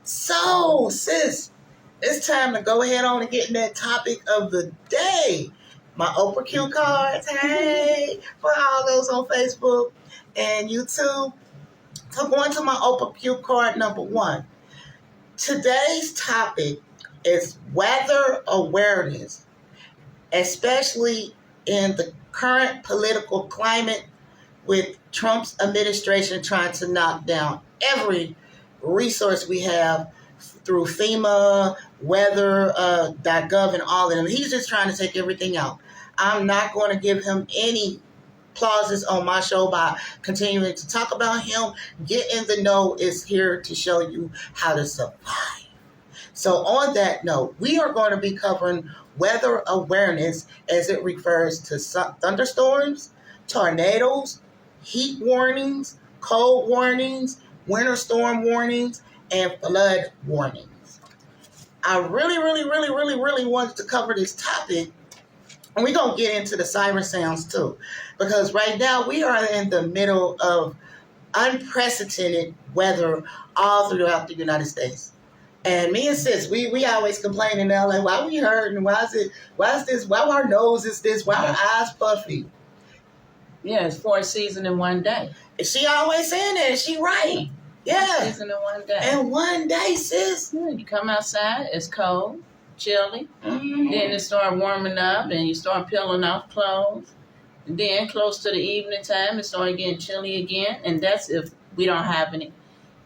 So, sis, it's time to go ahead on and get in that topic of the day. My Oprah cue cards, hey, for all those on Facebook and YouTube. So going to my Oprah cue card number 1. Today's topic is weather awareness, especially in the current political climate with Trump's administration trying to knock down every resource we have through FEMA, weather.gov, and all of them. He's just trying to take everything out. I'm not going to give him any clauses on my show by continuing to talk about him. Get in the Know is here to show you how to survive. So on that note, we are going to be covering weather awareness as it refers to thunderstorms, tornadoes, heat warnings, cold warnings, winter storm warnings, and flood warnings. I really wanted to cover this topic, and we're going to get into the siren sounds too, because right now we are in the middle of unprecedented weather all throughout the United States. And me and sis, we always complain in LA, why we hurting, why is this, why our nose is this, why our eyes puffy. Yeah, it's 4 seasons in one day. She always saying that, she right. Yeah. 4 seasons in one day. And one day, sis. Yeah, you come outside, it's cold, chilly. Mm-hmm. Then it start warming up and you start peeling off clothes. And then close to the evening time, it start getting chilly again. And that's if we don't have any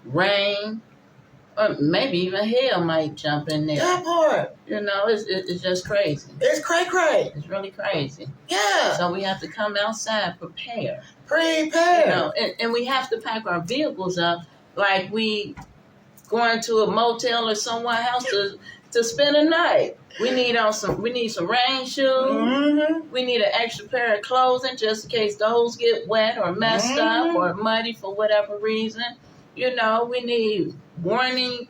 rain. Or maybe even hail might jump in there. That part. You know, it's just crazy. It's cray-cray. It's really crazy. Yeah. So we have to come outside prepared. Prepare. You know, and we have to pack our vehicles up like we going to a motel or somewhere else to spend a night. We need some rain shoes. Mm-hmm. We need an extra pair of clothing just in case those get wet or messed up or muddy for whatever reason. You know, we need warning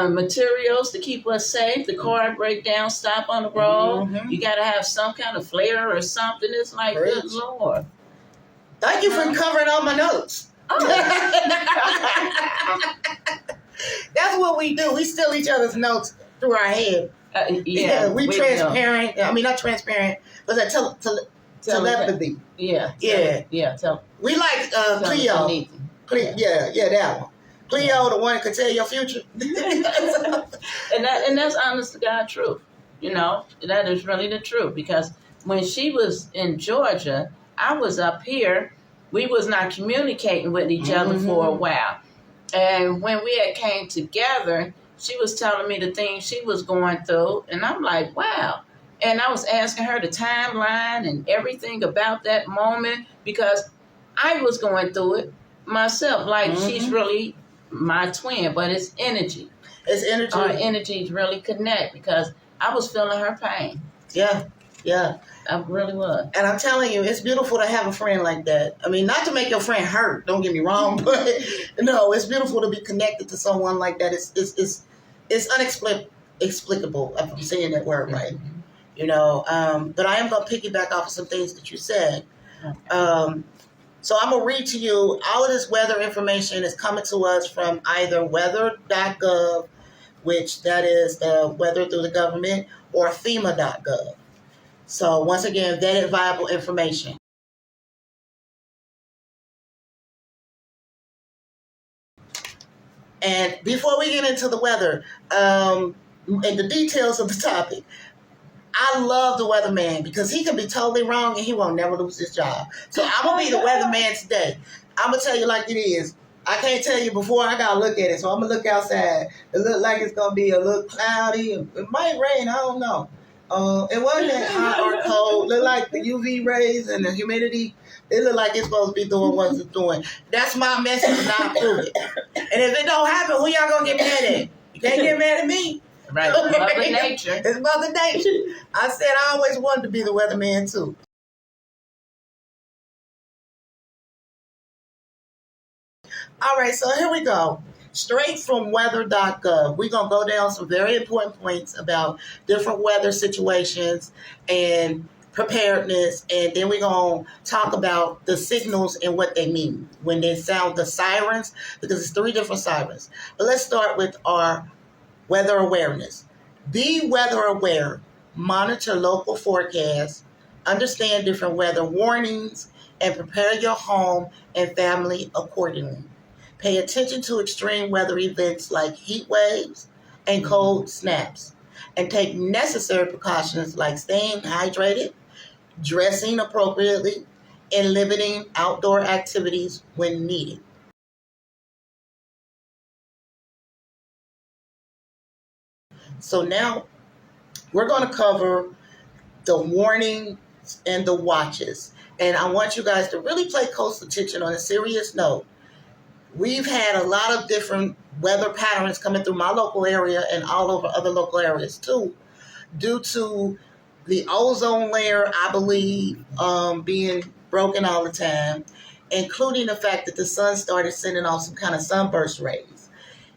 materials to keep us safe. The car break down, stop on the road. Mm-hmm. You got to have some kind of flare or something. It's like, good Lord. Thank you for covering all my notes. Oh. That's what we do. We steal each other's notes through our head. We transparent. I mean, not transparent, but that telepathy. Yeah. We like Cleo. Yeah, that one. Cleo, the one that could tell your future. and that's honest to God truth. You know, that is really the truth. Because when she was in Georgia, I was up here. We was not communicating with each other for a while. And when we had came together, she was telling me the things she was going through. And I'm like, wow. And I was asking her the timeline and everything about that moment because I was going through it myself. Like, she's really my twin, but it's energy. It's energy. Our energies really connect because I was feeling her pain. Yeah. I really was. And I'm telling you, it's beautiful to have a friend like that. I mean, not to make your friend hurt, don't get me wrong, but no, it's beautiful to be connected to someone like that. It's inexplicable, if I'm saying that word right. You know, but I am going to piggyback off of some things that you said. So I'm going to read to you, all of this weather information is coming to us from either weather.gov, which that is the weather through the government, or FEMA.gov. So once again, vetted viable information. And before we get into the weather and the details of the topic, I love the weatherman because he can be totally wrong and he won't never lose his job. So I'm going to be the weatherman today. I'm going to tell you like it is. I can't tell you before I got to look at it. So I'm going to look outside. It look like it's going to be a little cloudy. It might rain. I don't know. It wasn't that hot or cold. Look like the UV rays and the humidity. It look like it's supposed to be doing what it's doing. That's my message and I prove it. And if it don't happen, who y'all going to get mad at? You can't get mad at me. Right, Mother Nature. It's Mother Nature. I said I always wanted to be the weatherman too. All right, so here we go. Straight from weather.gov. We're going to go down some very important points about different weather situations and preparedness, and then we're going to talk about the signals and what they mean when they sound the sirens, because it's 3 different sirens. But let's start with our weather awareness. Be weather aware, monitor local forecasts, understand different weather warnings, and prepare your home and family accordingly. Pay attention to extreme weather events like heat waves and cold snaps, and take necessary precautions like staying hydrated, dressing appropriately, and limiting outdoor activities when needed. So now we're going to cover the warnings and the watches. And I want you guys to really pay close attention on a serious note. We've had a lot of different weather patterns coming through my local area and all over other local areas too, due to the ozone layer, I believe, being broken all the time, including the fact that the sun started sending off some kind of sunburst rays.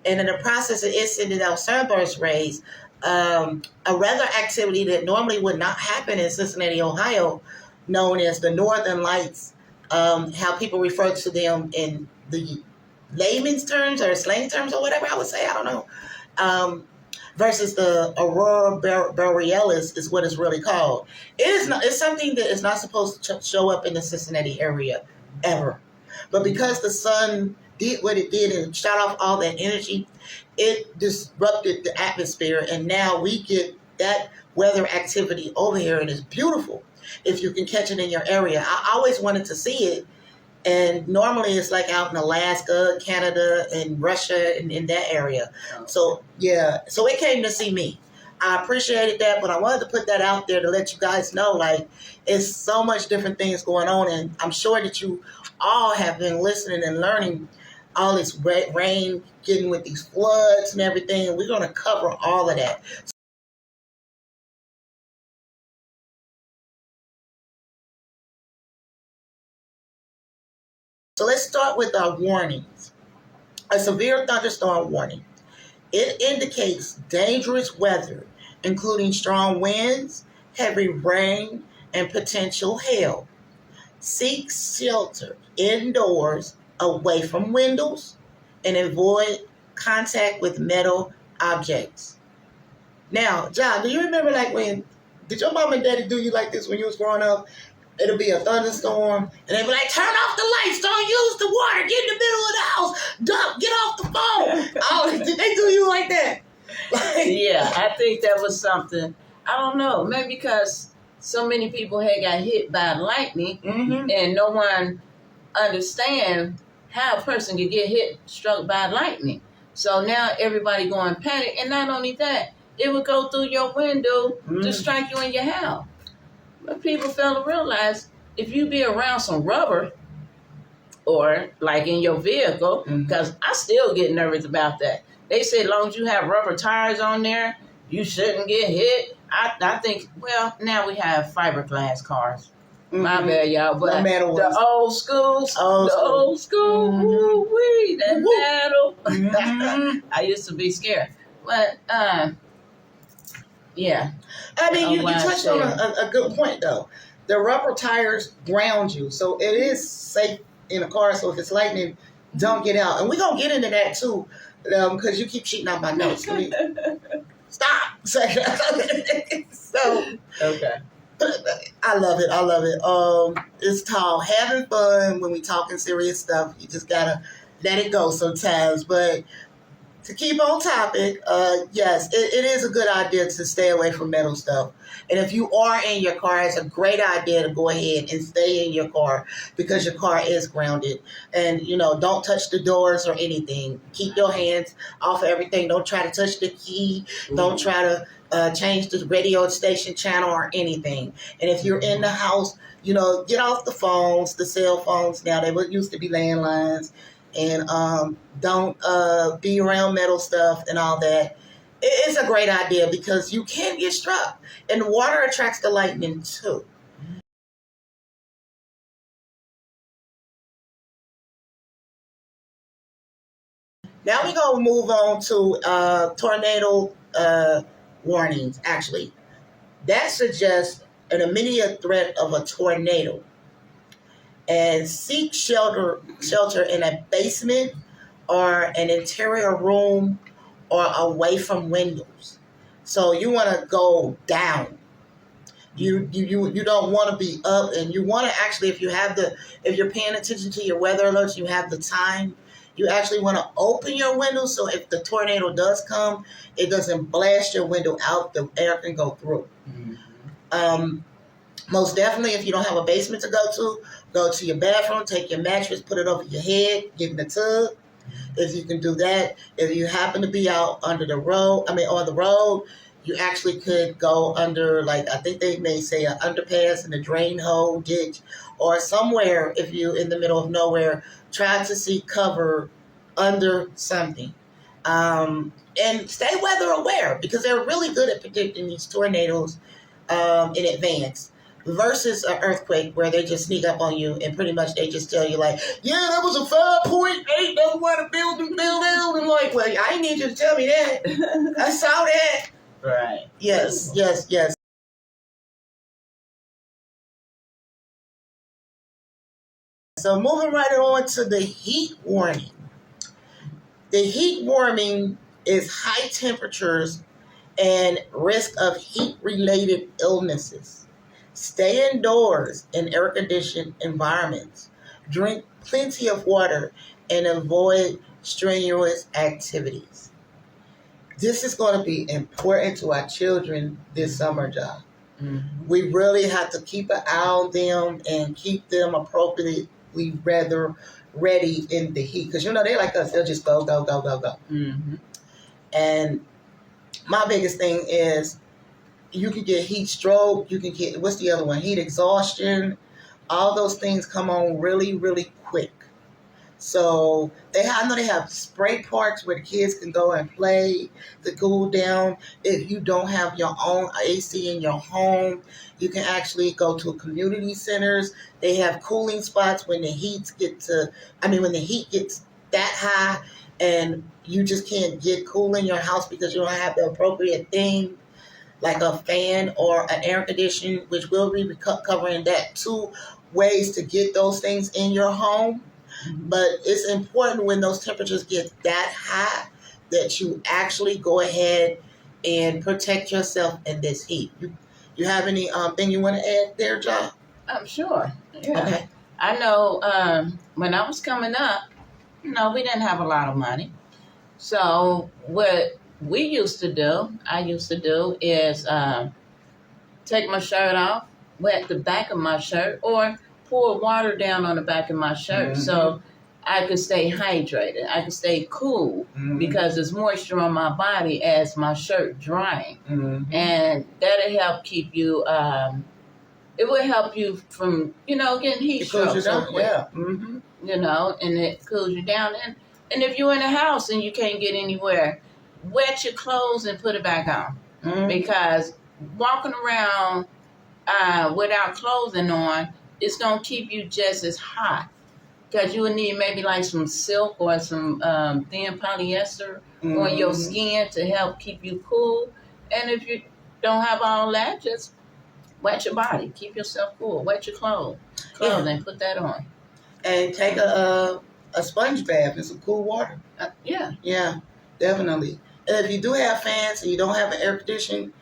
And in the process of it sending out sunburst rays, a weather activity that normally would not happen in Cincinnati, Ohio, known as the Northern Lights, how people refer to them in the layman's terms or slang terms or whatever I would say, I don't know, versus the aurora borealis is what it's really called. It's something that is not supposed to show up in the Cincinnati area ever. But because the sun did what it did and shot off all that energy, it disrupted the atmosphere, and now we get that weather activity over here, and it's beautiful if you can catch it in your area. I always wanted to see it, and normally it's like out in Alaska, Canada, and Russia, and in that area. So yeah, so it came to see me. I appreciated that, but I wanted to put that out there to let you guys know, like, it's so much different things going on, and I'm sure that you all have been listening and learning all this rain, getting with these floods and everything, and we're going to cover all of that. So let's start with our warnings. A severe thunderstorm warning. It indicates dangerous weather, including strong winds, heavy rain, and potential hail. Seek shelter indoors, away from windows, and avoid contact with metal objects. Now, John, do you remember did your mom and daddy do you like this when you was growing up? It'll be a thunderstorm, and they'd be like, turn off the lights, don't use the water, get in the middle of the house, dump, get off the phone. Oh, did they do you like that? Yeah, I think that was something, I don't know, maybe because so many people had got hit by lightning, and no one understand how a person could get struck by lightning. So now everybody going panic, and not only that, it would go through your window to strike you in your house. But people fail to realize if you be around some rubber, or like in your vehicle, because I still get nervous about that. They say as long as you have rubber tires on there, you shouldn't get hit. I think, well, now we have fiberglass cars. My bad, y'all. But the old schools, woo-wee, that metal. I used to be scared. But, yeah. I mean, you touched on a good point, though. The rubber tires ground you, so it is safe in a car. So if it's lightning, don't get out. And we're going to get into that, too, because you keep cheating out my notes. Stop. So, okay. I love it. It's called having fun when we talking serious stuff. You just got to let it go sometimes. But to keep on topic, yes, it is a good idea to stay away from metal stuff. And if you are in your car, it's a great idea to go ahead and stay in your car because your car is grounded. And, don't touch the doors or anything. Keep your hands off of everything. Don't try to touch the key. Don't try to change the radio station channel or anything. And if you're in the house, get off the phones, the cell phones now. They used to be landlines. And don't be around metal stuff and all that. It's a great idea because you can get struck. And water attracts the lightning too. Now we're going to move on to tornado warnings, actually. That suggests an immediate threat of a tornado, and seek shelter in a basement or an interior room or away from windows. So you want to go down. You don't want to be up, and you want to actually, if you're paying attention to your weather alerts, you have the time. You actually want to open your window so if the tornado does come, it doesn't blast your window out. The air can go through. Mm-hmm. Most definitely, if you don't have a basement to go to your bathroom, take your mattress, put it over your head, get in the tub. If you can do that, if you happen to be out on the road, you actually could go under, like, I think they may say an underpass and a drain hole, ditch, or somewhere. If you're in the middle of nowhere, try to seek cover under something. And stay weather aware, because they're really good at predicting these tornadoes in advance. Versus an earthquake where they just sneak up on you and pretty much they just tell you, like, yeah, that was a 5.8. That's why the building fell down. And like, well, I need you to tell me that. I saw that. Right. Yes. So moving right on to the heat warning. The heat warning is high temperatures and risk of heat-related illnesses. Stay indoors in air-conditioned environments. Drink plenty of water and avoid strenuous activities. This is going to be important to our children this summer, job. Mm-hmm. We really have to keep an eye on them and keep them appropriately ready in the heat. Because, they like us. They'll just go. Mm-hmm. And my biggest thing is, you can get heat stroke. You can get, what's the other one? Heat exhaustion. All those things come on really, really quick. So I know they have spray parks where the kids can go and play to cool down. If you don't have your own AC in your home, you can actually go to community centers. They have cooling spots when the heat gets that high and you just can't get cool in your house because you don't have the appropriate thing, like a fan or an air conditioner, which will be covering that. 2 ways to get those things in your home. But it's important when those temperatures get that high that you actually go ahead and protect yourself in this heat. You have any thing you want to add there, John? Sure. Yeah. Okay. I know when I was coming up, we didn't have a lot of money. So what I used to do is take my shirt off, wet the back of my shirt, or pour water down on the back of my shirt. Mm-hmm. So I could stay hydrated. I could stay cool. Mm-hmm. Because there's moisture on my body as my shirt drying. Mm-hmm. And that'll help keep you, it will help you from, getting heat stroke. Yeah. Mm-hmm. And it cools you down. And if you're in a house and you can't get anywhere, wet your clothes and put it back on. Mm-hmm. Because walking around without clothing on, it's going to keep you just as hot. Because you would need maybe like some silk or some thin polyester on your skin to help keep you cool. And if you don't have all that, just wet your body. Keep yourself cool. Wet your clothes and put that on. And take a sponge bath in some cool water. Yeah. Yeah, definitely. And if you do have fans and you don't have an air conditioning,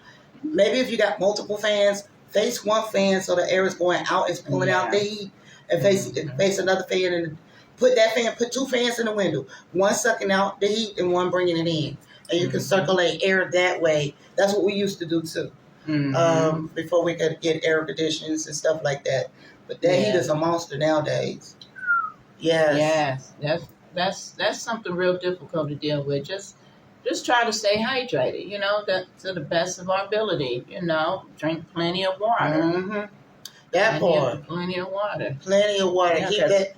maybe if you got multiple fans, face one fan so the air is going out, it's pulling out the heat, and face another fan and put 2 fans in the window, one sucking out the heat and one bringing it in, and you can circulate air that way. That's what we used to do too, before we could get air conditioners and stuff like that. But that heat is a monster nowadays. Yes. That's something real difficult to deal with. Just try to stay hydrated, to the best of our ability, drink plenty of water. Mm-hmm. Plenty of water. Plenty of water. Yeah, keep that.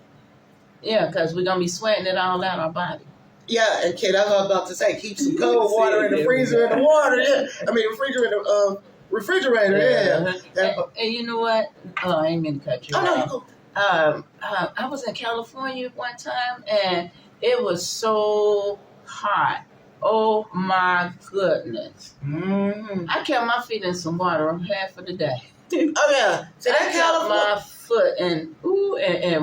Yeah, because we're going to be sweating it all out our body. Yeah, and kid, that's what I was about to say. Keep some cold water in the freezer and the water. Yeah. Refrigerator. Yeah. And you know what? Oh, I ain't mean to cut you off. I was in California one time, and it was so hot. Oh my goodness. Mm-hmm. I kept my feet in some water half of the day. Oh yeah. So that I got California, my foot and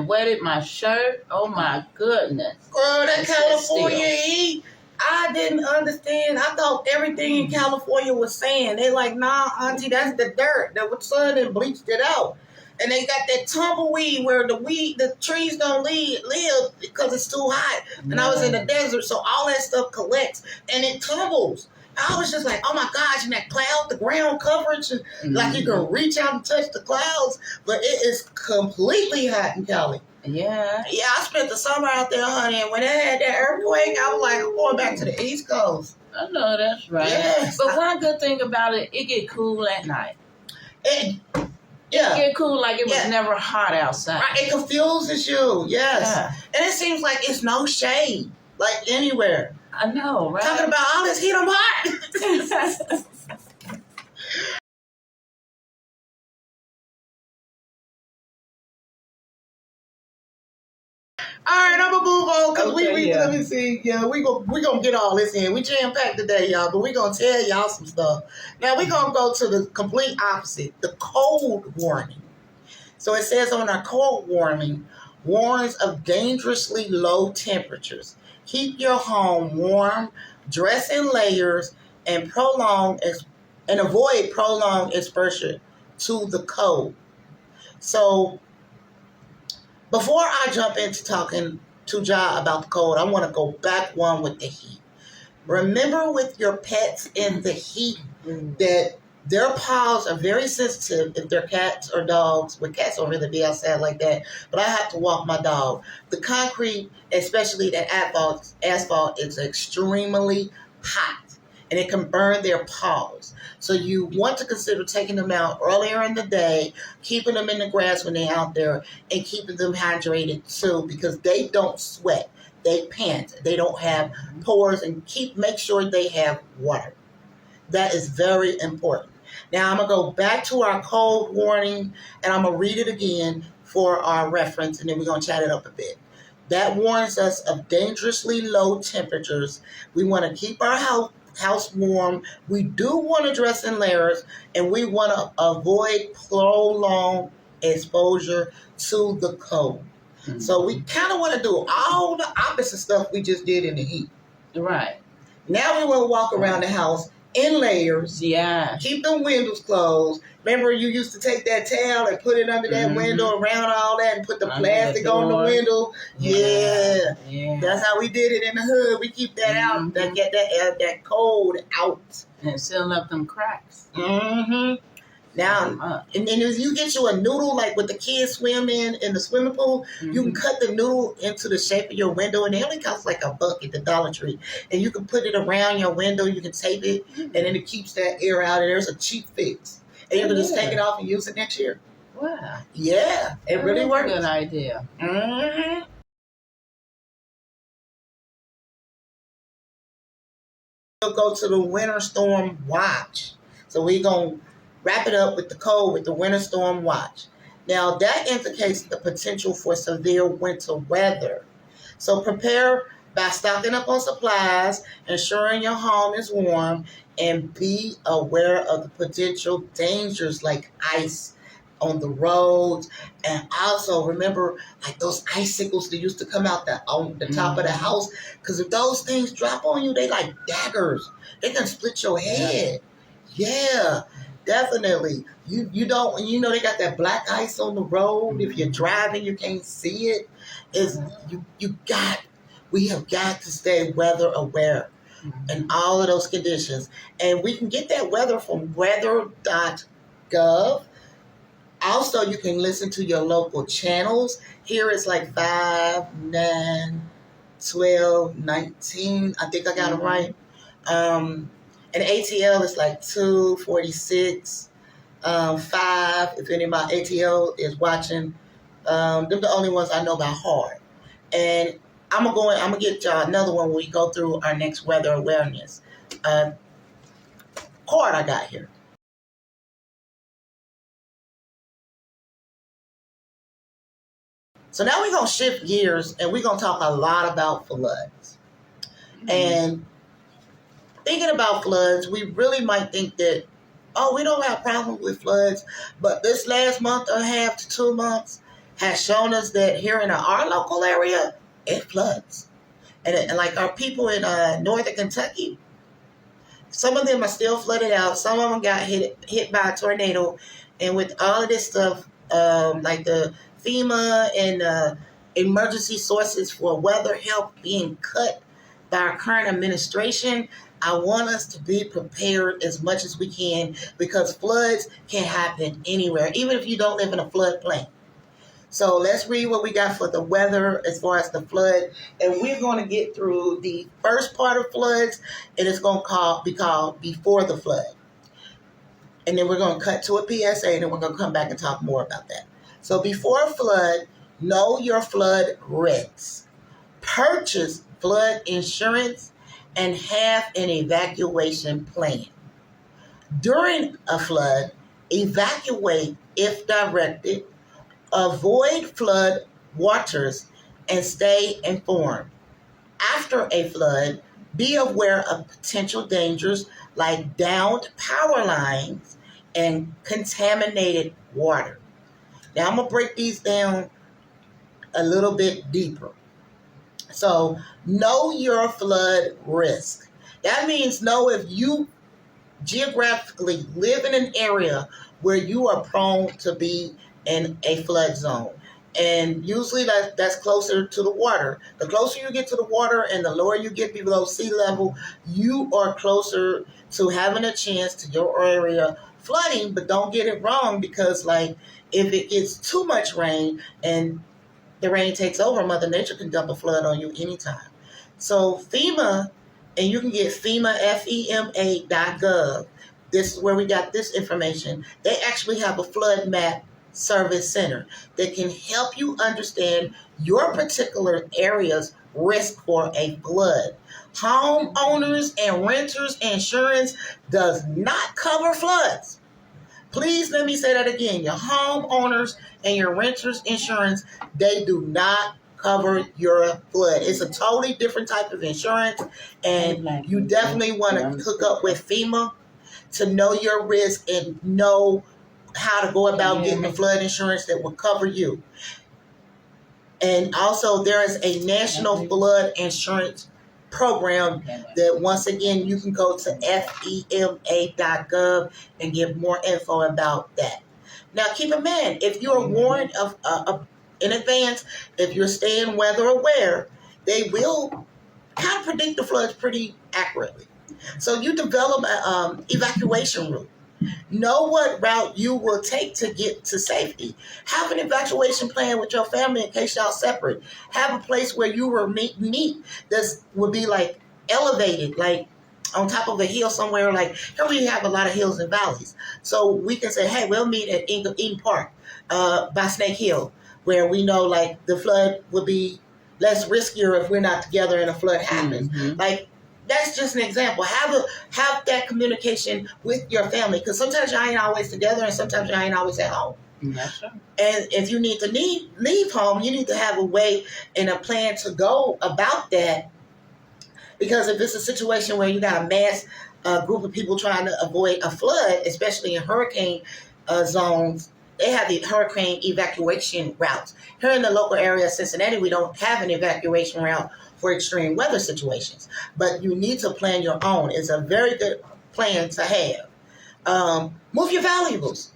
wetted my shirt. Oh my goodness. girl, that It said California still. heat. I didn't understand. I thought everything in California was sand. They like, nah, auntie, that's the dirt. The sun and bleached it out. And they got that tumbleweed where the trees don't live because it's too hot. And I was in the desert, so all that stuff collects and it tumbles. I was just like, oh my gosh, and that cloud, the ground coverage, and like you can reach out and touch the clouds, but it is completely hot in Cali. Yeah. Yeah, I spent the summer out there, honey, and when they had that earthquake, I was like, I'm going back to the East Coast. I know that's right. Yes. But one good thing about it get cool at night. It It get cool like it was never hot outside. Right, it confuses you, yes. Yeah. And it seems like it's no shade, like anywhere. I know, right? Talking about all this heat, I'm hot. All right, I'm gonna move on because let me see. Yeah, we gonna get all this in. We jam packed today, y'all, but we gonna tell y'all some stuff. Now we gonna go to the complete opposite, the cold warning. So it says on our cold warning, warns of dangerously low temperatures. Keep your home warm, dress in layers, and avoid prolonged exposure to the cold. So before I jump into talking to Ja about the cold, I want to go back one with the heat. Remember with your pets in the heat that their paws are very sensitive if they're cats or dogs. Well, cats don't really be outside like that, but I have to walk my dog. The concrete, especially the asphalt is extremely hot, and it can burn their paws. So you want to consider taking them out earlier in the day, keeping them in the grass when they're out there, and keeping them hydrated too, because they don't sweat. They pant. They don't have pores, and make sure they have water. That is very important. Now I'm going to go back to our cold warning, and I'm going to read it again for our reference, and then we're going to chat it up a bit. That warns us of dangerously low temperatures. We want to keep our house warm. We do want to dress in layers, and we want to avoid prolonged exposure to the cold. Mm-hmm. So we kind of want to do all the opposite stuff we just did in the heat. Right. Now we want to walk around the house in layers. Yeah. Keep the windows closed. Remember, you used to take that towel and put it under that window, around all that, and put the plastic on the window. Yeah. That's how we did it in the hood. We keep that out, that get that cold out. And seal up them cracks. Mm-hmm. Now, and then if you get you a noodle, like what the kids swim in the swimming pool, you can cut the noodle into the shape of your window, and it only costs like $1 at the Dollar Tree. And you can put it around your window, you can tape it, and then it keeps that air out, and there's a cheap fix. And you can just take it off and use it next year. Wow. Yeah, it really works. Good idea. Mm-hmm. We'll go to the winter storm watch. So we're going to wrap it up with the cold, with the winter storm watch. Now, that indicates the potential for severe winter weather. So prepare by stocking up on supplies, ensuring your home is warm, and be aware of the potential dangers like ice on the roads. And also remember, like those icicles that used to come out on the top of the house, because if those things drop on you, they like daggers. They can split your head. Yeah. Definitely. You don't, they got that black ice on the road. If you're driving, you can't see it. We have got to stay weather aware in all of those conditions. And we can get that weather from weather.gov. Also, you can listen to your local channels. Here it's like 5, 9, 12, 19. I think I got them right. And ATL is like 2, 46, 5. If any of my ATL is watching, they're the only ones I know by heart. And I'm gonna get y'all another one when we go through our next weather awareness card I got here. So now we're gonna shift gears and we're gonna talk a lot about floods. And thinking about floods, we really might think that oh, we don't have problems with floods, but this last month and a half to 2 months has shown us that here in our local area, it floods. And like our people in northern Kentucky, some of them are still flooded out. Some of them got hit by a tornado. And with all of this stuff, like the FEMA and emergency sources for weather help being cut by our current administration, I want us to be prepared as much as we can, because floods can happen anywhere, even if you don't live in a floodplain. So let's read what we got for the weather as far as the flood. And we're going to get through the first part of floods, and it's going to be called Before the Flood. And then we're going to cut to a PSA, and then we're going to come back and talk more about that. So before flood, know your flood risks. Purchase flood insurance and have an evacuation plan. During a flood, evacuate if directed. Avoid flood waters and stay informed. After a flood, be aware of potential dangers like downed power lines and contaminated water. Now I'm going to break these down a little bit deeper. So know your flood risk. That means know if you geographically live in an area where you are prone to be in a flood zone. And usually that's closer to the water. The closer you get to the water and the lower you get below sea level, you are closer to having a chance to your area flooding. But don't get it wrong, because like if it gets too much rain and the rain takes over, Mother Nature can dump a flood on you anytime. So FEMA, and you can get FEMA, FEMA.gov. This is where we got this information. They actually have a flood map service center that can help you understand your particular area's risk for a flood. Homeowners and renters insurance does not cover floods. Please let me say that again. Your homeowners and your renters insurance, they do not cover your flood. It's a totally different type of insurance, and you definitely want to hook up with FEMA to know your risk and know how to go about getting the flood insurance that will cover you. And also there is a national flood insurance program that, once again, you can go to FEMA.gov and get more info about that. Now keep in mind, if you're warned of in advance, if you're staying weather aware, they will kind of predict the floods pretty accurately. So you develop an evacuation route. Know what route you will take to get to safety. Have an evacuation plan with your family in case y'all separate. Have a place where you will meet that would be like elevated, like on top of a hill somewhere. Like here we have a lot of hills and valleys. So we can say, hey, we'll meet at Eden Park by Snake Hill, where we know like the flood would be less riskier if we're not together and a flood happens. Mm-hmm. Like, that's just an example. Have that communication with your family, because sometimes y'all ain't always together and sometimes y'all ain't always at home. That's right. And if you need to leave home, you need to have a way and a plan to go about that. Because if it's a situation where you got a mass group of people trying to avoid a flood, especially in hurricane zones, they have the hurricane evacuation routes. Here in the local area of Cincinnati, we don't have an evacuation route for extreme weather situations, but you need to plan your own. It's a very good plan to have. Move your valuables,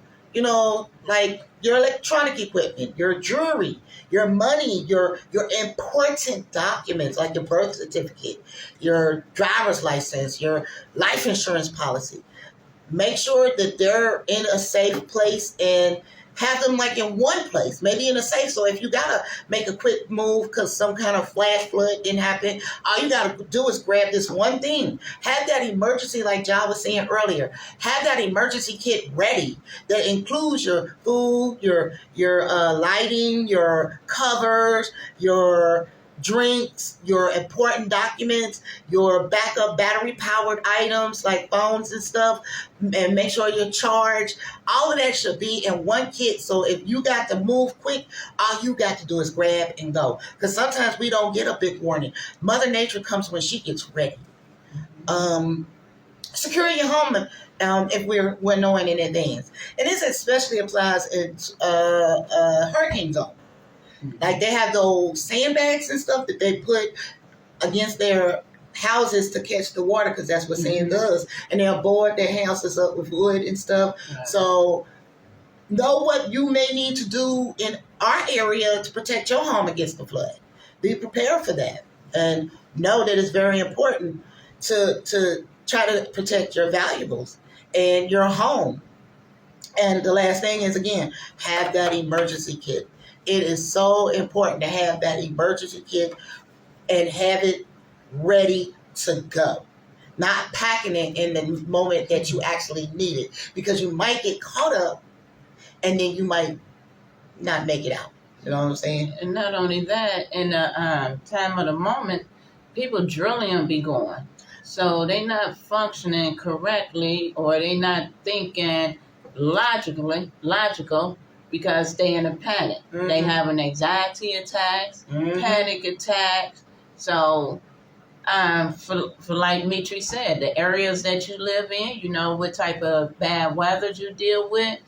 like your electronic equipment, your jewelry, your money, your important documents like your birth certificate, your driver's license, your life insurance policy. Make sure that they're in a safe place and have them like in one place, maybe in a safe. So if you gotta make a quick move because some kind of flash flood didn't happen, all you gotta do is grab this one thing. Have that emergency, like John was saying earlier. Have that emergency kit ready that includes your food, your lighting, your covers, your drinks, your important documents, your backup battery-powered items like phones and stuff, and make sure you're charged. All of that should be in one kit, so if you got to move quick, all you got to do is grab and go. Because sometimes we don't get a big warning. Mother Nature comes when she gets ready. secure your home if we're knowing in advance. And this especially applies in hurricane zone. Like they have those sandbags and stuff that they put against their houses to catch the water, because that's what sand does. And they'll board their houses up with wood and stuff. Right. So know what you may need to do in our area to protect your home against the flood. Be prepared for that. And know that it's very important to try to protect your valuables and your home. And the last thing is, again, have that emergency kit. It is so important to have that emergency kit and have it ready to go. Not packing it in the moment that you actually need it, because you might get caught up and then you might not make it out. You know what I'm saying? And not only that, in the time of the moment, people drilling be going. So they not functioning correctly, or they not thinking logical, because they in a panic. They having anxiety attacks, panic attacks. So for like Mitri said, the areas that you live in, you know what type of bad weather you deal with,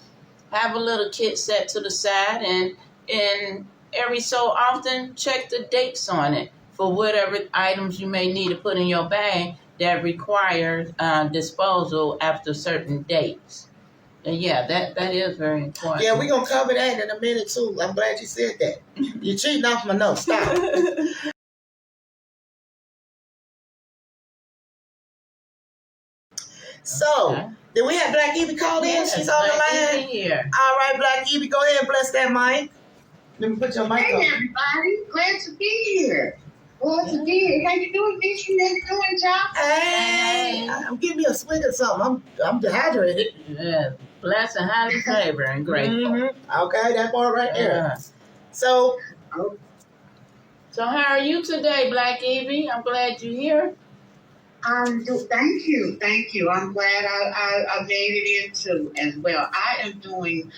have a little kit set to the side, and every so often check the dates on it for whatever items you may need to put in your bag that requires disposal after certain dates. And yeah, that is very important. Yeah, we're going to cover that in a minute too. I'm glad you said that. You're cheating off my notes. Stop. So, okay. Did we have Black Evie call in? Yes, she's on the line. Here. All right, Black Evie, go ahead and bless that mic. Let me put your mic on. Hey, everybody. Glad to be here. Glad to be here. How you doing, Mitri? How you doing, John? Hey, I'm giving me a swig or something. I'm dehydrated. Yeah, blessed and highly favored and grateful. Okay, that part right there. So how are you today, Black Evie? I'm glad you're here. Thank you. I'm glad I made it in too as well. I am doing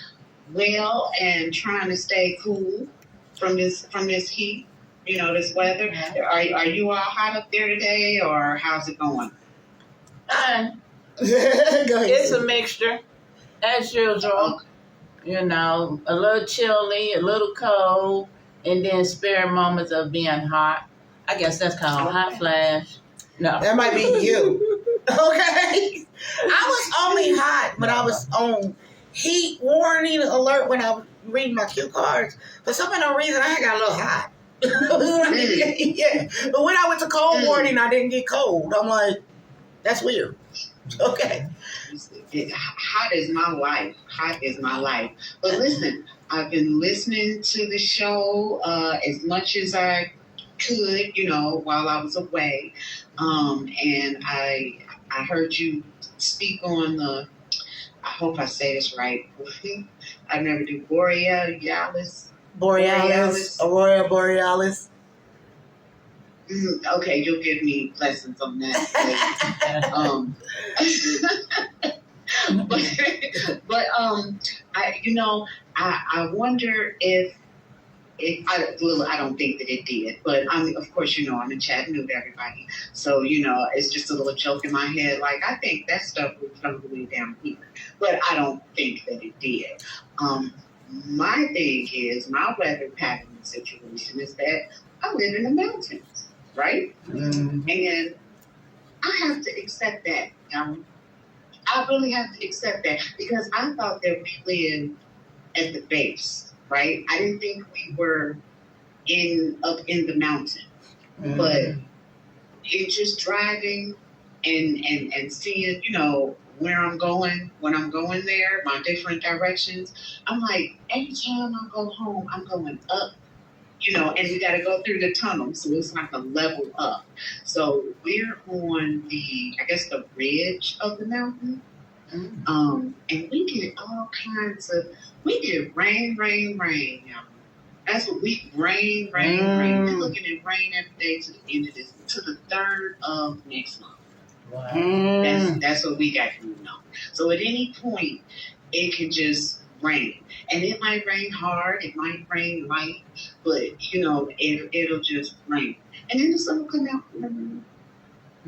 well and trying to stay cool from this heat. You know, this weather. Yeah. Are you all hot up there today, or how's it going? Go ahead. It's a mixture, as usual. You know, a little chilly, a little cold, and then spare moments of being hot. I guess that's called hot flash. No, that might be you. Okay, I was only hot, but I was on heat warning alert when I was reading my cue cards. For some reason, I got a little hot. Yeah, but when I went to cold warning, I didn't get cold. I'm like, that's weird. Okay. Hot is my life. Hot is my life. But listen, I've been listening to the show as much as I could, you know, while I was away. And I heard you speak on the, I hope I say this right. I never do Borealis. Aurora Borealis. Okay, you'll give me lessons on that. I wonder if I don't think that it did, but of course, you know, I'm in Chattanooga, everybody. So, you know, it's just a little joke in my head. Like, I think that stuff was probably down here, but I don't think that it did. My thing is, my weather pattern situation is that I live in the mountains, right? Mm-hmm. And I have to accept that. I really have to accept that, because I thought that we lived at the base, right? I didn't think we were up in the mountain. Mm-hmm. But it's just driving and seeing, you know, where I'm going, when I'm going there, my different directions. I'm like, every time I go home, I'm going up, you know, and we got to go through the tunnel. So it's like a level up. So we're on the ridge of the mountain. Mm-hmm. And we get all kinds of, we get rain. Y'all. That's what rain. We're looking at rain every day to the end of this, to the 3rd of next month. Wow. That's what we got going on. So at any point, it can just rain. And it might rain hard, it might rain light, but, you know, it'll just rain. And then the sun will come out.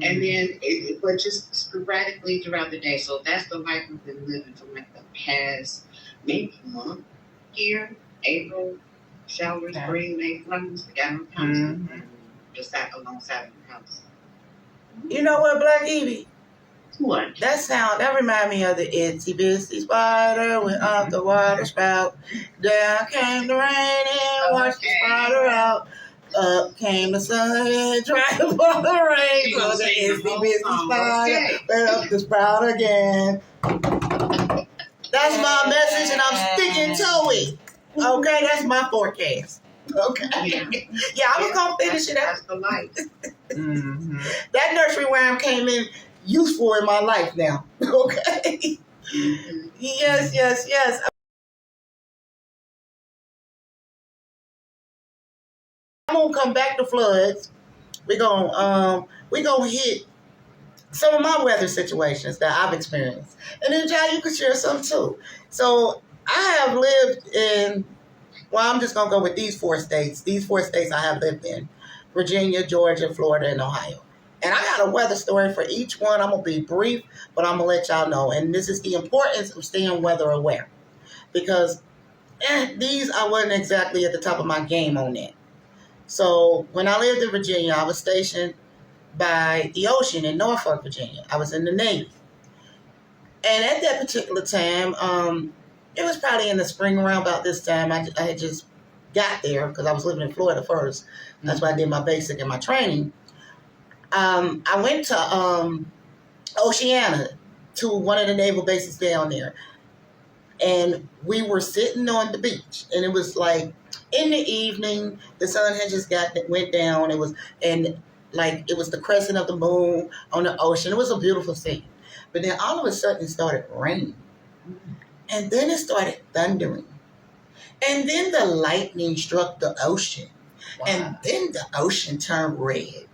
And then, but just sporadically throughout the day. So that's the life we've been living for like the past maybe month, year, April, showers, spring, May, flowers, the gathering comes just sat alongside of the house. You know what, Black Evie? What? That remind me of the itsy bitsy spider went up the water spout. Down came the rain and washed the spider out. Up came the sun and dried up all the rain. So the itsy bitsy spider went up the spout again. That's my message, and I'm sticking to it. Okay, that's my forecast. Okay. Yeah, I was gonna finish it out. That's the light. That nursery rhyme came in useful in my life now. Okay. Yes. I'm gonna come back to floods. We're gonna hit some of my weather situations that I've experienced, and then Jai, you could share some too. So I have lived in. Well, I'm just gonna go with these 4 states. These 4 states I have lived in: Virginia, Georgia, Florida, and Ohio. And I got a weather story for each one. I'm gonna be brief, but I'm gonna let y'all know. And this is the importance of staying weather aware, because these I wasn't exactly at the top of my game on that. So when I lived in Virginia, I was stationed by the ocean in Norfolk, Virginia. I was in the Navy. And at that particular time, it was probably in the spring around about this time. I had just got there because I was living in Florida first. That's why I did my basic and my training. I went to Oceana, to one of the naval bases down there. And we were sitting on the beach. And it was like in the evening, the sun had just went down. It was the crescent of the moon on the ocean. It was a beautiful scene. But then all of a sudden it started raining. And then it started thundering. And then the lightning struck the ocean. Wow. And then the ocean turned red.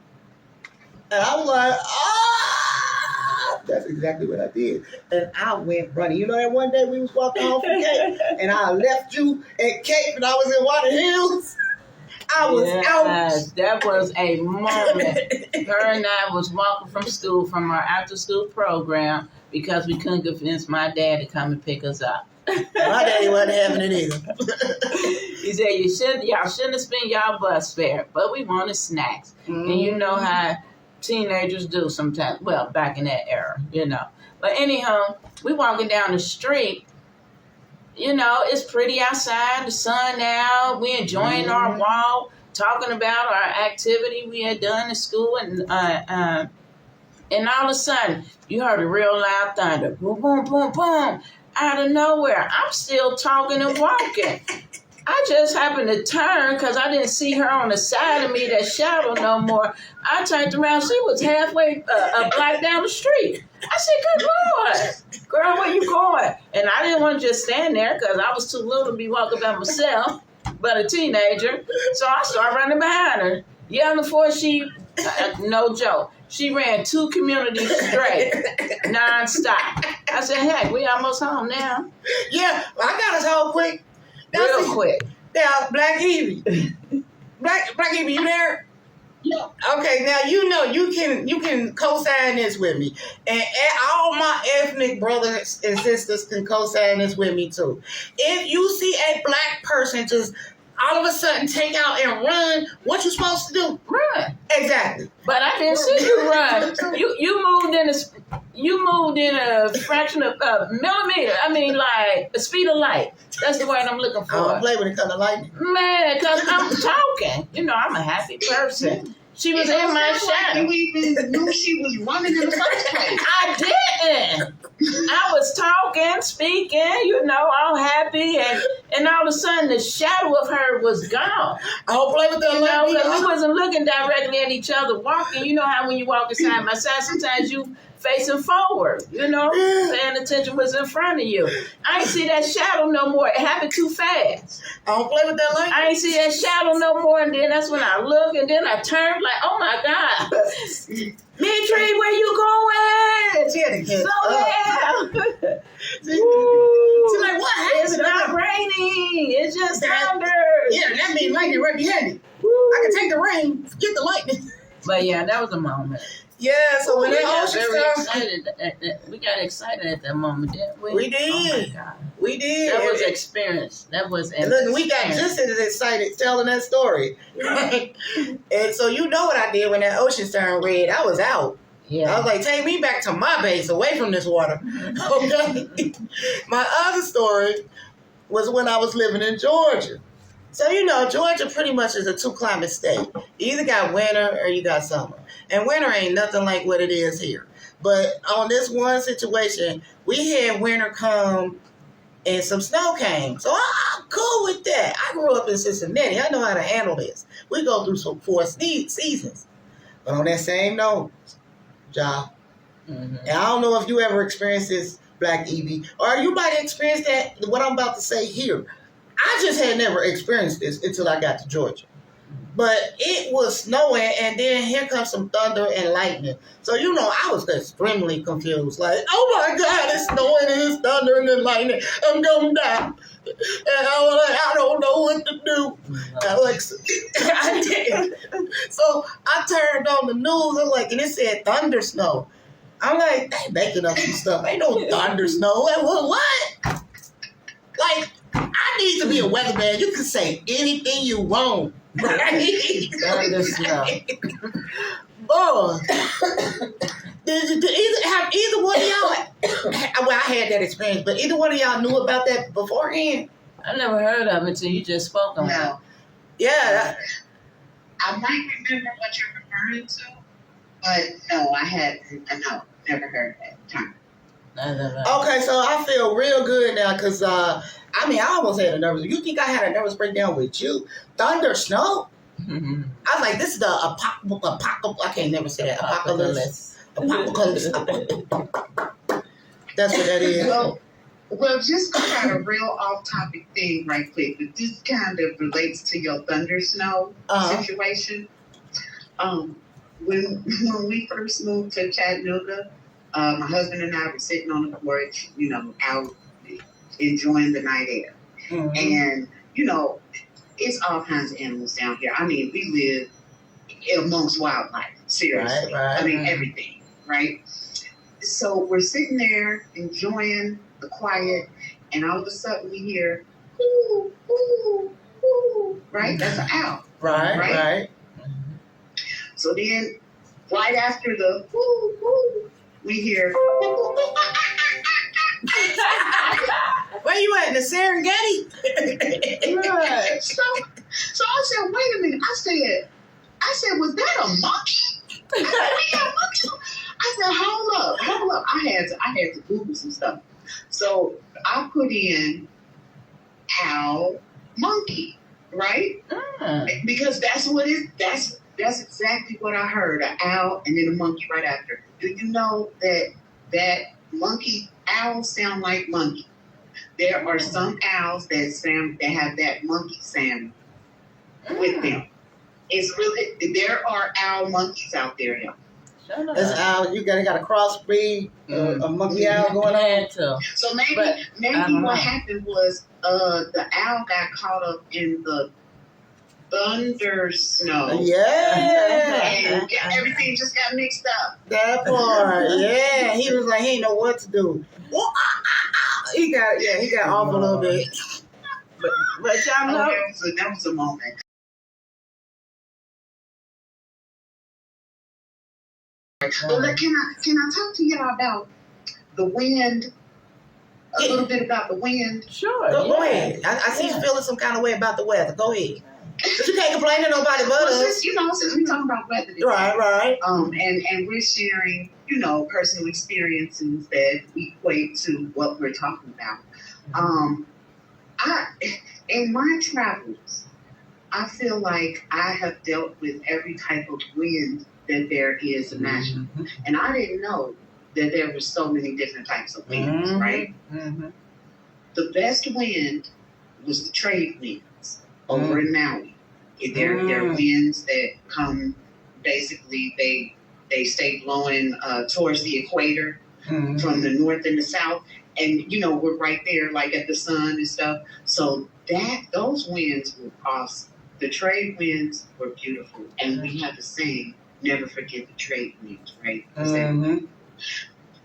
And I was like, ah! That's exactly what I did. And I went running. You know that one day we was walking home from Cape, and I left you at Cape, and I was in Water Hills. I was out. That was a moment. Her and I was walking from school, from our after-school program, because we couldn't convince my dad to come and pick us up. My daddy wasn't having it either. He said, y'all shouldn't have spent y'all bus fare, but we wanted snacks. Mm-hmm. And you know how teenagers do sometimes. Well, back in that era, you know. But anyhow, we walking down the street. You know, it's pretty outside, the sun out. We enjoying our walk, talking about our activity we had done in school, and all of a sudden, you heard a real loud thunder, boom, boom, boom, boom, out of nowhere. I'm still talking and walking. I just happened to turn because I didn't see her on the side of me, that shadow no more. I turned around. She was halfway a block down the street. I said, good Lord, girl, where you going? And I didn't want to just stand there because I was too little to be walking by myself, but a teenager. So I started running behind her, yelling for she, no joke. She ran 2 communities straight, nonstop. I said, heck, we almost home now. Yeah, well, I got us home quick. Real quick. Now, Black Evie. Black Evie, you there? Yeah. Okay, now you know you can co-sign this with me. And all my ethnic brothers and sisters can co-sign this with me too. If you see a black person just all of a sudden take out and run, what you supposed to do? Run. Exactly. But I didn't see you run. You moved in a fraction of a millimeter. I mean, like the speed of light. That's the word I'm looking for. I don't play when it comes to lightning. Man, because I'm talking. You know, I'm a happy person. She was in my shadow. You even knew she was running in the first place. I didn't. I was talking, speaking, you know, all happy, and all of a sudden the shadow of her was gone. I don't play with that. You know, because we wasn't looking directly at each other walking. You know how when you walk side by side, sometimes you facing forward, you know, paying attention was in front of you. I ain't see that shadow no more. It happened too fast. I don't play with that light. I ain't see that shadow no more, and then that's when I look, and then I turned like, oh my God. Mitri, where you going? She had to get yeah. She's like, what happened? It's not raining. It's just thunder. Yeah, that means lightning right behind it. I can take the rain, forget the lightning. But yeah, that was a moment. Yeah, so when we that got ocean very started, excited. We got excited at that moment, didn't we? we did. Oh my God. We did. That was experience. That was And look, we got just as excited telling that story. And so you know what I did when that ocean turned red. I was out. Yeah. I was like, take me back to my base, away from this water. Okay. My other story was when I was living in Georgia. So, you know, Georgia pretty much is a two-climate state. You either got winter or you got summer. And winter ain't nothing like what it is here. But on this one situation, we had winter come and some snow came. So I'm cool with that. I grew up in Cincinnati. I know how to handle this. We go through some 4 seasons. But on that same note, job. And I don't know if you ever experienced this, Black Evie, or you might experience that, what I'm about to say here. I just had never experienced this until I got to Georgia. But it was snowing, and then here comes some thunder and lightning. So, you know, I was extremely confused. Like, oh my God, it's snowing and it's thunder and lightning. I'm going to die. And I don't know what to do. I did. So I turned on the news, and it said thunder snow. I'm like, they making up some stuff. Ain't no thunder snow. Like, what? Like, I need to be a weatherman. You can say anything you want. Right? Thunder snow. Oh. Have either one of y'all, well, I had that experience, but either one of y'all knew about that beforehand? I never heard of it until you just spoke on it. No. Yeah. I might remember what you're referring to, but no, no, never heard that term. Okay, so I feel real good now because, I almost had a nervous. You think I had a nervous breakdown with you? Thunder, snow? I was like, this is the apocalypse. I can't never say that. Apocalypse. Apocalypse. That's what that is. Well, just kind of real off-topic thing right quick, but this kind of relates to your thunder snow situation. When we first moved to Chattanooga, my husband and I were sitting on the porch, you know, out enjoying the night air. And, you know, it's all kinds of animals down here. I mean, we live amongst wildlife, seriously. Right. I mean, everything, right? So we're sitting there enjoying the quiet, and all of a sudden we hear, ooh, ooh, ooh, right? That's an owl. Right. So then, right after the ooh, ooh, we hear, where you at, in the Serengeti? right. So I said, wait a minute. I said, was that a monkey? I said, we got a monkey. I said, hold up. I had to Google some stuff. So I put in owl monkey, right? Because that's what that's exactly what I heard, an owl and then a monkey right after. Do you know that monkey, owls sound like monkey? There are some owls that have that monkey sound with them. It's really, there are owl monkeys out there, y'all. This owl, you got a crossbreed, a monkey owl going on. So maybe what happened was the owl got caught up in the thunder snow. Yeah. And everything just got mixed up. That part, yeah. He was like, he didn't know what to do. He got off a little bit. But y'all know. That was a moment. Well, can I talk to y'all about the wind? A little bit about the wind? Sure. Go ahead. I see you feeling some kind of way about the weather. Go ahead. But you can't complain to nobody but us. Since we're talking about weather today. Right. And we're sharing, personal experiences that equate to what we're talking about. In my travels, I feel like I have dealt with every type of wind that there is imaginable. And I didn't know that there were so many different types of winds, right? The best wind was the trade winds over in Maui. They're winds that come, basically, they stay blowing towards the equator from the north and the south. And, we're right there, like at the sun and stuff. So those winds were awesome. The trade winds were beautiful. And we had to sing never forget the trade winds, right? Mm-hmm.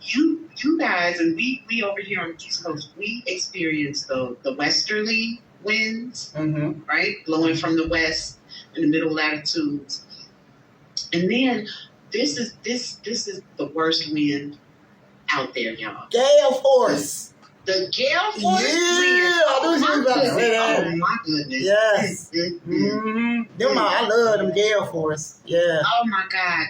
You guys, and we over here on the East Coast, we experience the westerly winds, right? Blowing from the west in the middle latitudes. And then this is the worst wind out there, y'all. Gale force. The gale force wind. Oh my goodness. Yes. I love them gale force. Yeah. Oh my God.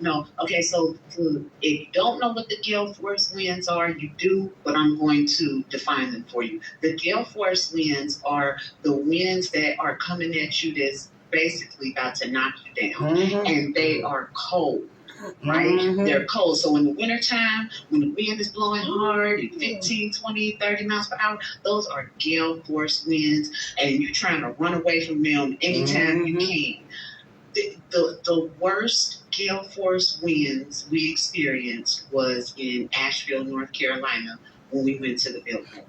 No. Okay, so if you don't know what the gale force winds are, you do, but I'm going to define them for you. The gale force winds are the winds that are coming at you that's basically about to knock you down. And they are cold. Right? They're cold. So in the wintertime, when the wind is blowing hard at 15, 20, 30 miles per hour, those are gale force winds, and you're trying to run away from them anytime you can. The worst gale force winds we experienced was in Asheville, North Carolina, when we went to the Biltmore.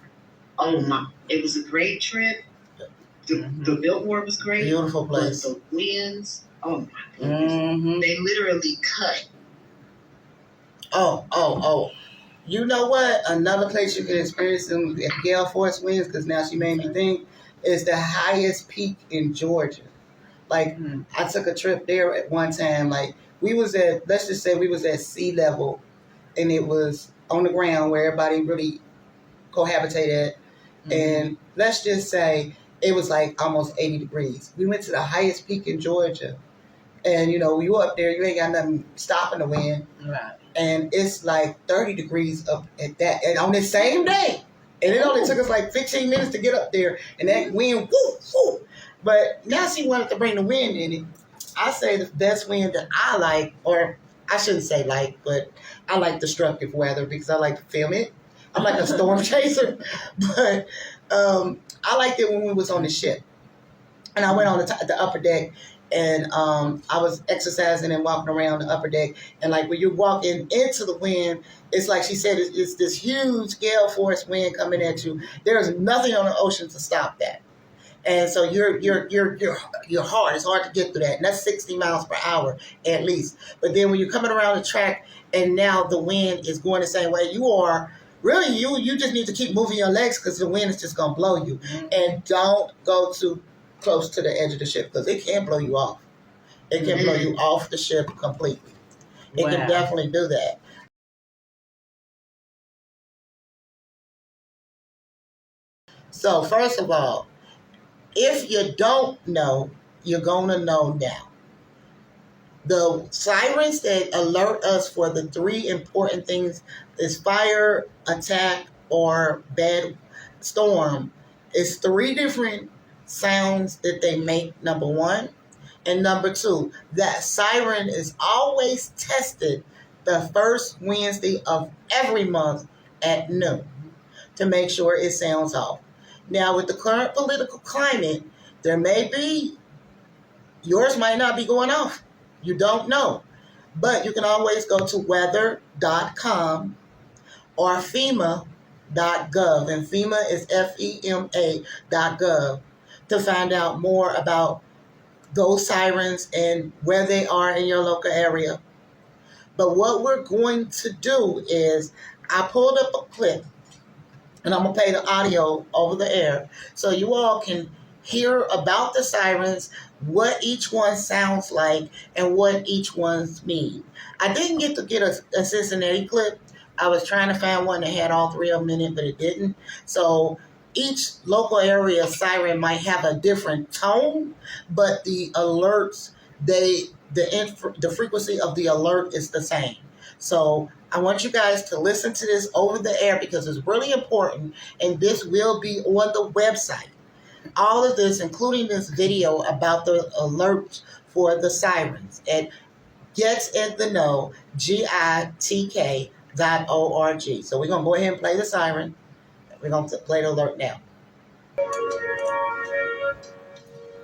Oh my, it was a great trip. The Biltmore was great. Beautiful place. But the winds, oh my goodness. They literally cut. Oh. You know what? Another place you can experience them gale force winds, because now she made me think, is the highest peak in Georgia. Like, I took a trip there at one time. Like, let's just say we was at sea level, and it was on the ground where everybody really cohabitated. And let's just say it was like almost 80 degrees. We went to the highest peak in Georgia. And, you up there, you ain't got nothing stopping the wind. Right. And it's like 30 degrees up at that. And on the same day. And it only took us like 15 minutes to get up there. And that wind, woo. But now she wanted to bring the wind in it. I say the best wind that I like, or I shouldn't say like, but I like destructive weather because I like to film it. I'm like a storm chaser. But I liked it when we was on the ship. And I went on the upper deck. And I was exercising and walking around the upper deck. And like when you're walking into the wind, it's like she said, it's this huge gale force wind coming at you. There's nothing on the ocean to stop that. And so you're hard. It's hard to get through that. And that's 60 miles per hour at least. But then when you're coming around the track and now the wind is going the same way you are, really you just need to keep moving your legs because the wind is just going to blow you. And don't go too close to the edge of the ship because it can blow you off. It can blow you off the ship completely. It can definitely do that. So first of all, if you don't know, you're going to know now. The sirens that alert us for the 3 important things is fire, attack, or bad storm. It's 3 different sounds that they make, number 1. And number 2, that siren is always tested the first Wednesday of every month at noon to make sure it sounds off. Now, with the current political climate, there may be, yours might not be going off. You don't know. But you can always go to weather.com or FEMA.gov. And FEMA is FEMA.gov to find out more about those sirens and where they are in your local area. But what we're going to do is, I pulled up a clip and I'm going to play the audio over the air so you all can hear about the sirens, what each one sounds like, and what each one's mean. I didn't get to get a Cincinnati clip. I was trying to find one that had all 3 of them in it, but it didn't. So each local area siren might have a different tone, but the alerts, the frequency of the alert is the same. So I want you guys to listen to this over the air because it's really important, and this will be on the website. All of this, including this video about the alerts for the sirens at GiTK, GiTK.org. So we're going to go ahead and play the siren. We're going to play the alert now.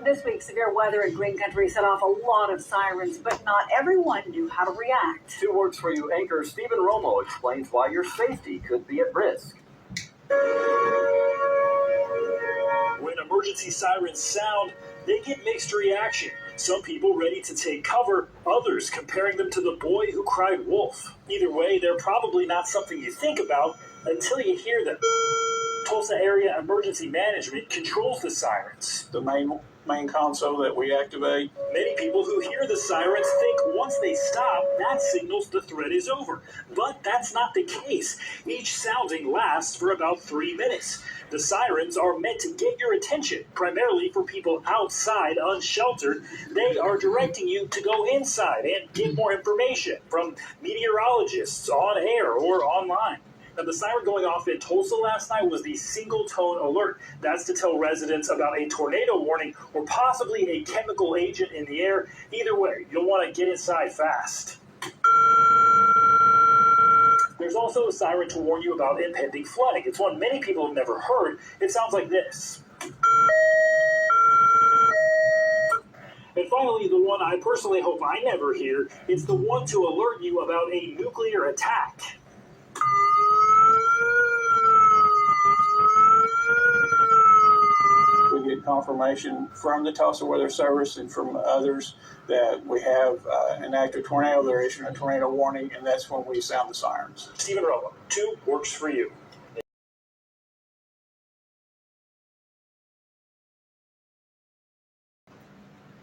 This week, severe weather in Green Country set off a lot of sirens, but not everyone knew how to react. 2 Words for You anchor Stephen Romo explains why your safety could be at risk. When emergency sirens sound, they get mixed reaction. Some people ready to take cover, others comparing them to the boy who cried wolf. Either way, they're probably not something you think about until you hear them. Tulsa Area Emergency Management controls the sirens. The main console that we activate. Many people who hear the sirens think once they stop, that signals the threat is over. But that's not the case. Each sounding lasts for about 3 minutes. The sirens are meant to get your attention, primarily for people outside unsheltered. They are directing you to go inside and get more information from meteorologists on air or online. Now, the siren going off in Tulsa last night was the single-tone alert. That's to tell residents about a tornado warning or possibly a chemical agent in the air. Either way, you'll want to get inside fast. There's also a siren to warn you about impending flooding. It's one many people have never heard. It sounds like this. And finally, the one I personally hope I never hear, it's the one to alert you about a nuclear attack. We get confirmation from the Tulsa Weather Service and from others that we have an active tornado. They're issuing a tornado warning, and that's when we sound the sirens. Stephen Romo, 2 works for you.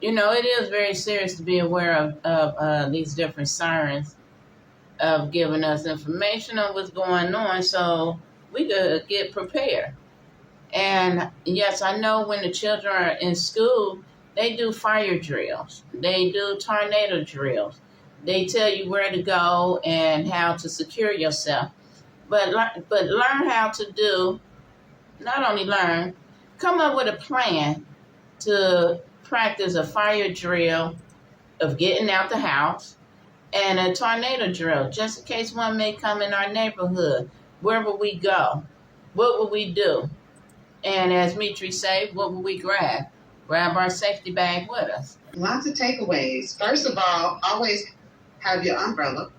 You know, it is very serious to be aware of these different sirens, of giving us information on what's going on so we could get prepared. And yes, I know when the children are in school, they do fire drills. They do tornado drills. They tell you where to go and how to secure yourself. But learn how to do, not only learn, come up with a plan to practice a fire drill of getting out the house and a tornado drill, just in case one may come in our neighborhood. Where will we go? What will we do? And as Mitri said, what will we grab? Grab our safety bag with us. Lots of takeaways. First of all, always have your umbrella.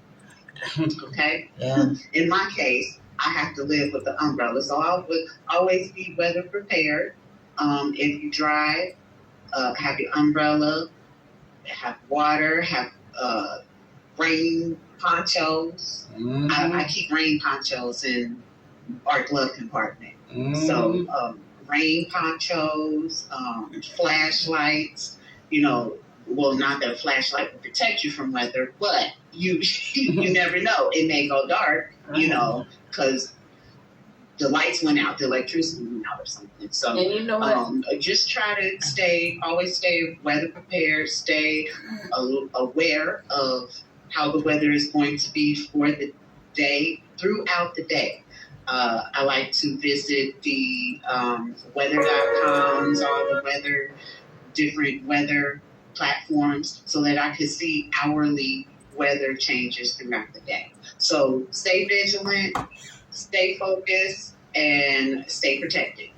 Okay? Yeah. In my case, I have to live with the umbrella. So I would always be weather prepared. If you drive, have your umbrella, have water, have rain ponchos. Mm-hmm. I keep rain ponchos in our glove compartment. Mm-hmm. So rain ponchos, flashlights, well, not that a flashlight will protect you from weather, but you never know. It may go dark, because the lights went out, the electricity went out or something. So And you know what? just try to always stay weather prepared, stay aware of how the weather is going to be for the day, throughout the day. I like to visit the weather.coms, all the different weather platforms, so that I can see hourly weather changes throughout the day. So stay vigilant, stay focused, and stay protected.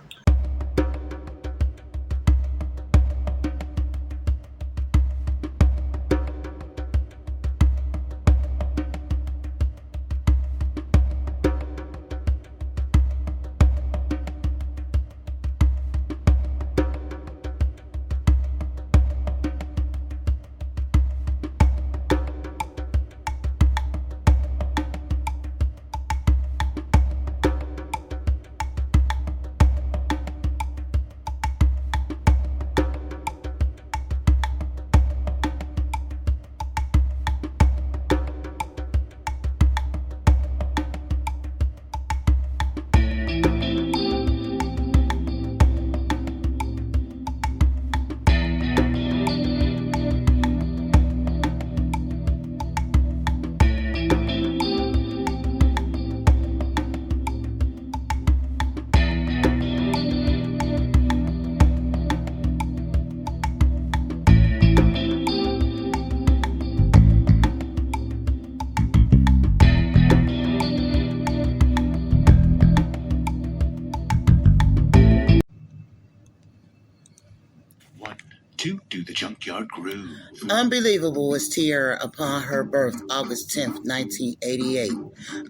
to do the junkyard groove. Unbelievable was Tierra upon her birth, August 10th, 1988.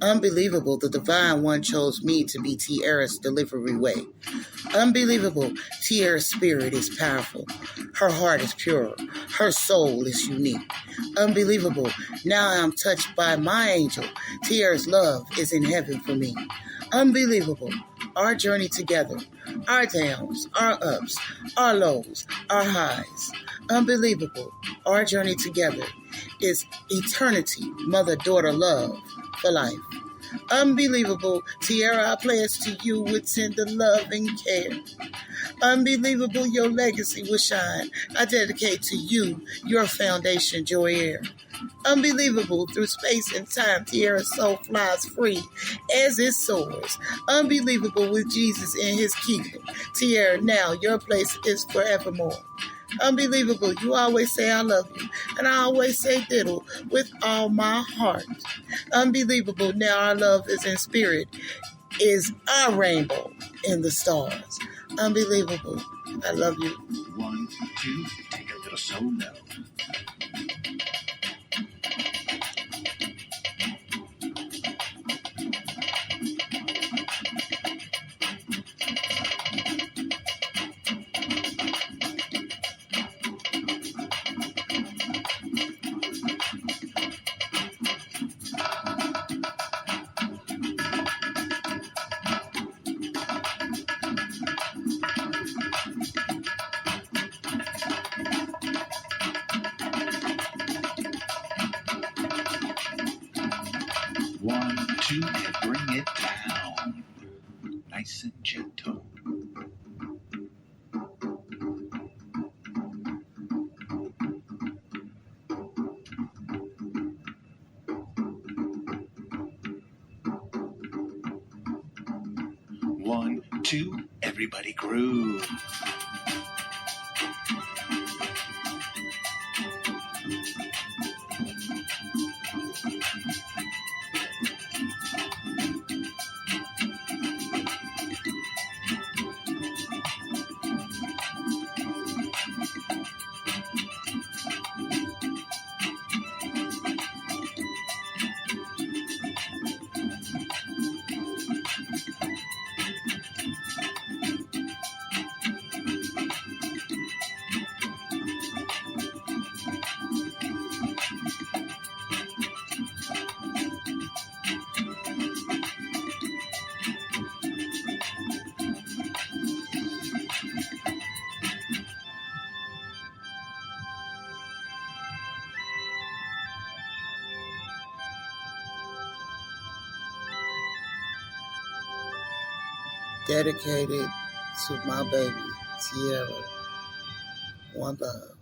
Unbelievable, the Divine One chose me to be Tierra's delivery way. Unbelievable, Tierra's spirit is powerful. Her heart is pure. Her soul is unique. Unbelievable, now I am touched by my angel. Tierra's love is in heaven for me. Unbelievable, our journey together, our downs, our ups, our lows, our highs. Unbelievable, our journey together is eternity, mother-daughter love for life. Unbelievable, Tierra, I pledge to you with tender love and care. Unbelievable, your legacy will shine. I dedicate to you your foundation, Joy Air. Unbelievable, through space and time, Tierra's soul flies free as it soars. Unbelievable, with Jesus in his kingdom. Tierra, now your place is forevermore. Unbelievable, you always say I love you, and I always say diddle with all my heart. Unbelievable, now our love is in spirit, is our rainbow in the stars. Unbelievable, I love you. 1, 2, take a little solo. One, two, and bring it down. Nice and gentle. One, two, everybody groove. Dedicated to my baby, Tierra. One love.